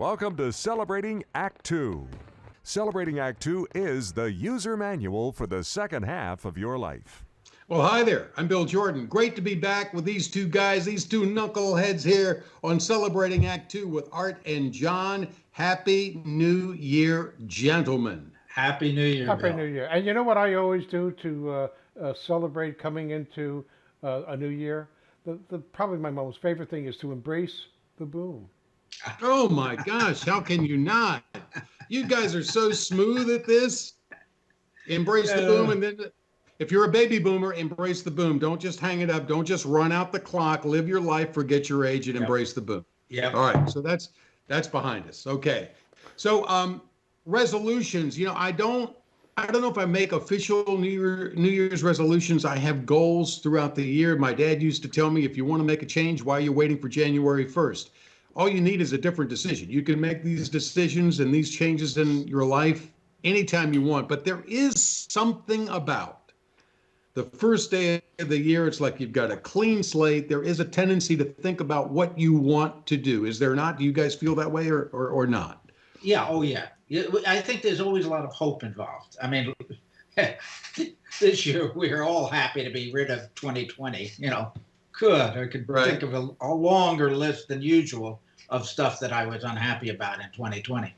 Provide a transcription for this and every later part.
Welcome to Celebrating Act Two. Celebrating Act Two is the user manual for the second half of your life. Well, hi there. I'm Bill Jordan. Great to be back with these two guys, these two knuckleheads here on Celebrating Act Two with Art and John. Happy New Year, gentlemen. Happy New Year, Happy Bill. New Year. And you know what I always do to celebrate coming into a new year? Probably my most favorite thing is to embrace the boom. Oh my gosh, how can you not? You guys are so smooth at this. Embrace the boom, and then if you're a baby boomer, embrace the boom. Don't just hang it up. Don't just run out the clock. Live your life, forget your age, and embrace the boom. Yep. All right, so that's behind us. Okay. So resolutions, I don't know if I make official New Year's resolutions. I have goals throughout the year. My dad used to tell me, if you want to make a change, why are you waiting for January 1st? All you need is a different decision. You can make these decisions and these changes in your life anytime you want, but there is something about the first day of the year. It's like you've got a clean slate. There is a tendency to think about what you want to do. Is there not? Do you guys feel that way or not? Yeah, oh yeah. I think there's always a lot of hope involved. I mean, this year we're all happy to be rid of 2020. I could think of a longer list than usual of stuff that I was unhappy about in 2020.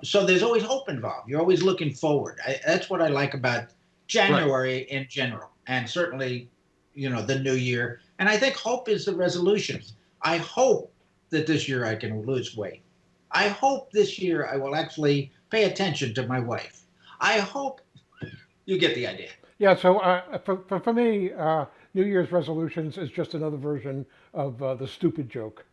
So there's always hope involved. You're always looking forward. That's what I like about January in general, and certainly, the new year. And I think hope is the resolutions. I hope that this year I can lose weight. I hope this year I will actually pay attention to my wife. I hope you get the idea. Yeah, so for me, New Year's resolutions is just another version of the stupid joke.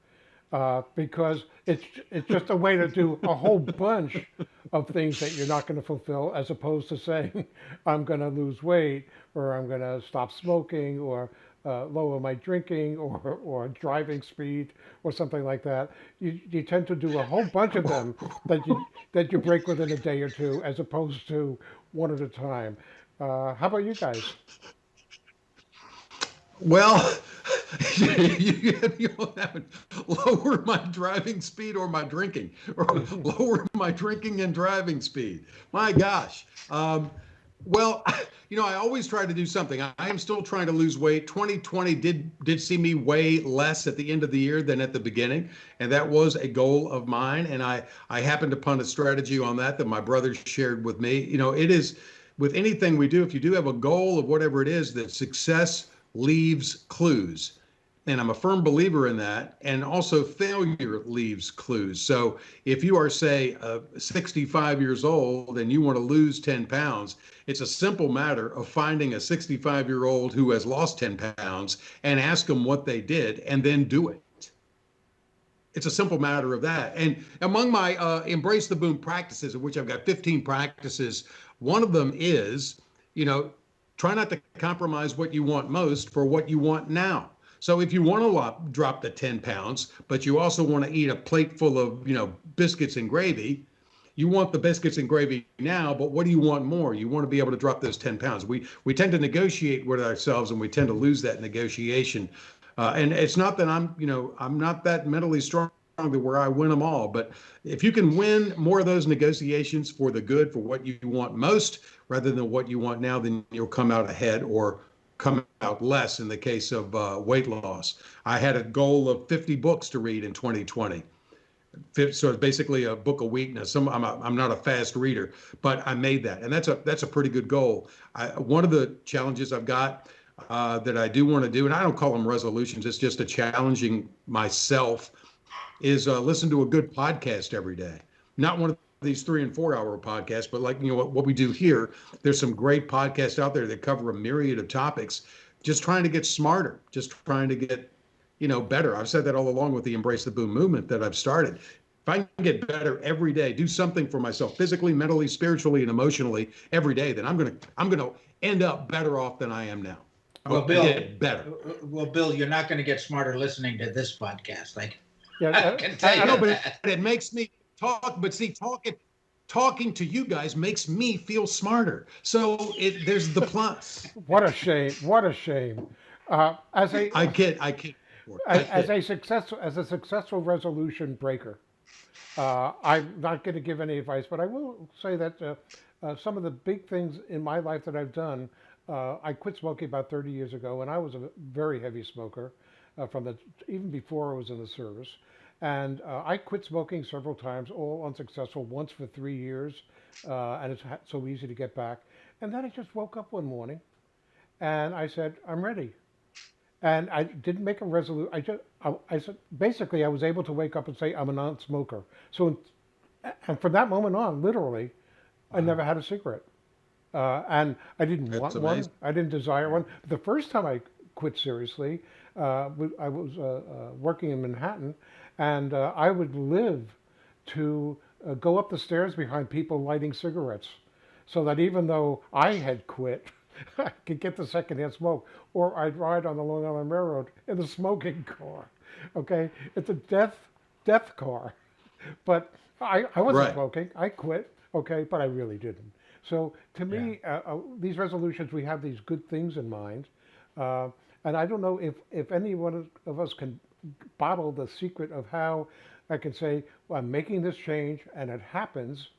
Because it's just a way to do a whole bunch of things that you're not going to fulfill, as opposed to saying, I'm going to lose weight, or I'm going to stop smoking, or lower my drinking, or driving speed, or something like that. You tend to do a whole bunch of them that you break within a day or two, as opposed to one at a time. How about you guys? Well, you haven't lower my driving speed or my drinking, or lower my drinking and driving speed. My gosh. Well, I always try to do something. I am still trying to lose weight. 2020 did see me weigh less at the end of the year than at the beginning, and that was a goal of mine. And I happened upon a strategy on that my brother shared with me. It is with anything we do. If you do have a goal of whatever it is, that success leaves clues. And I'm a firm believer in that. And also failure leaves clues. So if you are, say, 65 years old and you want to lose 10 pounds, it's a simple matter of finding a 65-year-old who has lost 10 pounds and ask them what they did and then do it. It's a simple matter of that. And among my Embrace the Boom practices, of which I've got 15 practices, one of them is, try not to compromise what you want most for what you want now. So if you want to drop the 10 pounds, but you also want to eat a plate full of, biscuits and gravy, you want the biscuits and gravy now, but what do you want more? You want to be able to drop those 10 pounds. We tend to negotiate with ourselves, and we tend to lose that negotiation. And it's not that I'm not that mentally strong to where I win them all. But if you can win more of those negotiations for the good, for what you want most, rather than what you want now, then you'll come out ahead, or come out less in the case of weight loss. I had a goal of 50 books to read in 2020. So it's basically a book a week. Now, I'm not a fast reader, but I made that, and that's a pretty good goal. One of the challenges I've got that I do want to do, and I don't call them resolutions, it's just a challenging myself, is listen to a good podcast every day. Not one of these 3 and 4 hour podcasts, but like, what we do here. There's some great podcasts out there that cover a myriad of topics, just trying to get smarter, just trying to get, better. I've said that all along with the Embrace the Boom movement that I've started. If I can get better every day, do something for myself physically, mentally, spiritually, and emotionally every day, then I'm going to end up better off than I am now. Well, Bill, get better. Well, Bill, you're not going to get smarter listening to this podcast. Yeah, I can tell you know, but that. it makes me talk. But see, talking to you guys makes me feel smarter. So there's the plus. what a shame! What a shame! As I kid. a successful resolution breaker, I'm not going to give any advice, but I will say that some of the big things in my life that I've done, I quit smoking about 30 years ago, and I was a very heavy smoker even before I was in the service. And I quit smoking several times, all unsuccessful, once for 3 years, and it's so easy to get back. And then I just woke up one morning and I said, I'm ready. And I didn't make a resolution. I said, basically, I was able to wake up and say, I'm a non-smoker. So, and from that moment on, literally, I never had a cigarette. And I didn't That's want amazing. one. I didn't desire one. The first time I quit seriously, I was working in Manhattan, and I would live to go up the stairs behind people lighting cigarettes, so that even though I had quit, I could get the secondhand smoke, or I'd ride on the Long Island Railroad in the smoking car. Okay, it's a death car, but I wasn't Right. smoking. I quit. Okay, but I really didn't. So to me, these resolutions, we have these good things in mind, and I don't know if any one of us can bottle the secret of how I can say, well, I'm making this change, and it happens.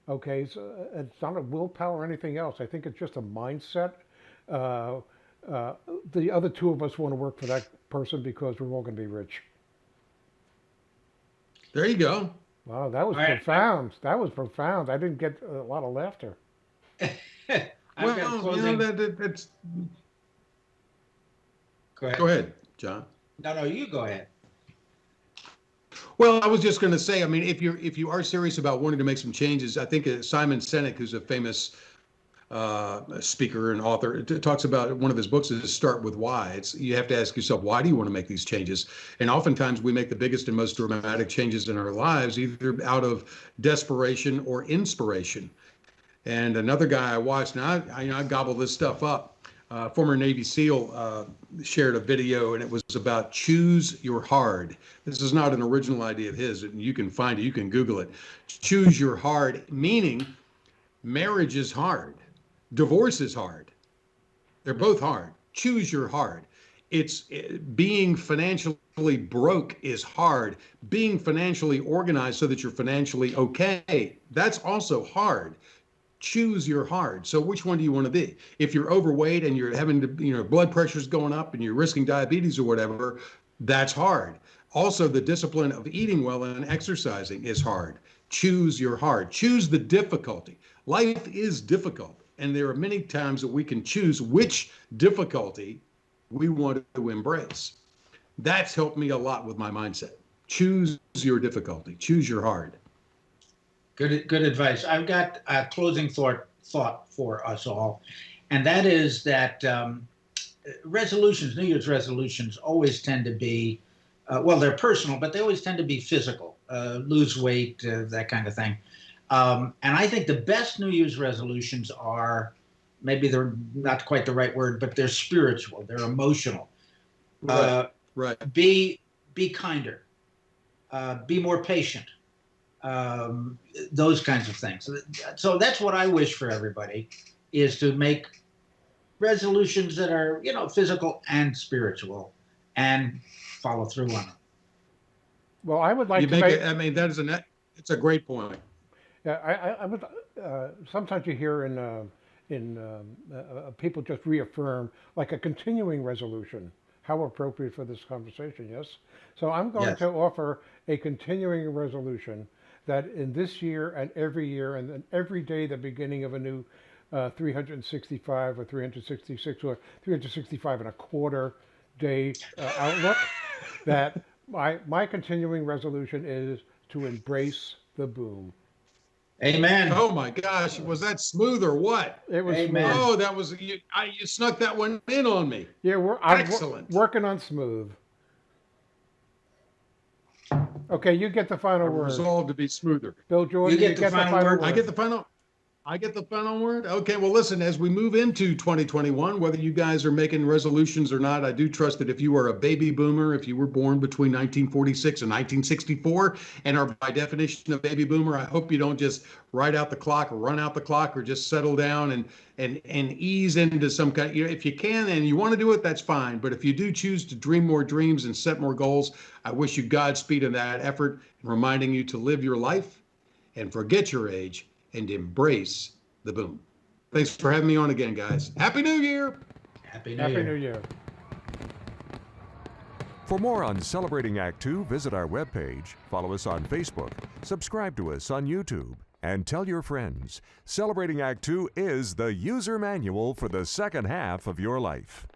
Okay, so it's not a willpower or anything else. I think it's just a mindset. Uh, the other two of us want to work for that person because we're all going to be rich. There you go. Wow, that was All right. profound. That was profound. I didn't get a lot of laughter. I've got Well, closing. that's. Go ahead. Go ahead, John. No, you go ahead. Well, I was just going to say, I mean, if you are serious about wanting to make some changes, I think Simon Sinek, who's a famous speaker and author, talks about one of his books is Start with Why. It's you have to ask yourself, why do you want to make these changes? And oftentimes we make the biggest and most dramatic changes in our lives either out of desperation or inspiration. And another guy I watched, now I gobble this stuff up. Former Navy SEAL shared a video, and it was about choose your hard. This is not an original idea of his, and you can find it, you can Google it. Choose your hard, meaning marriage is hard, divorce is hard. They're both hard. Choose your hard. It's being financially broke is hard. Being financially organized so that you're financially okay, that's also hard. Choose your hard. So which one do you want to be? If you're overweight and you're having to, blood pressure's going up and you're risking diabetes or whatever, that's hard. Also, the discipline of eating well and exercising is hard. Choose your hard. Choose the difficulty. Life is difficult, and there are many times that we can choose which difficulty we want to embrace. That's helped me a lot with my mindset. Choose your difficulty. Choose your hard. Good advice. I've got a closing thought for us all, and that is that New Year's resolutions, always tend to be, well, they're personal, but they always tend to be physical, lose weight, that kind of thing. And I think the best New Year's resolutions are, maybe they're not quite the right word, but they're spiritual, they're emotional. Right. Be kinder, be more patient. Those kinds of things. So that's what I wish for everybody, is to make resolutions that are, physical and spiritual, and follow through on them. Well, I would like You to make make. it. I mean, it's a great point. Yeah, I would. Sometimes you hear in people just reaffirm like a continuing resolution. How appropriate for this conversation, yes? So I'm going Yes. to offer a continuing resolution that in this year and then every day, the beginning of a new 365 or 366 or 365 and a quarter day outlook, that my continuing resolution is to embrace the boom. Amen. Oh my gosh, was that smooth or what? It was Amen. smooth. Oh, that was you. You snuck that one in on me. Yeah, I'm Excellent. working on smooth. Okay, you get the final I word. resolved to be smoother. Bill Jordan, You get the final word. I get the final. I get the final word. Okay, well, listen, as we move into 2021, whether you guys are making resolutions or not, I do trust that if you are a baby boomer, if you were born between 1946 and 1964 and are by definition a baby boomer, I hope you don't just ride out the clock or run out the clock or just settle down and ease into some kind. If you can and you want to do it, that's fine. But if you do choose to dream more dreams and set more goals, I wish you Godspeed in that effort, reminding you to live your life and forget your age and embrace the boom. Thanks for having me on again, guys. Happy New Year. Happy New Happy Year. New Year. For more on Celebrating Act Two, visit our webpage, follow us on Facebook, subscribe to us on YouTube, and tell your friends. Celebrating Act Two is the user manual for the second half of your life.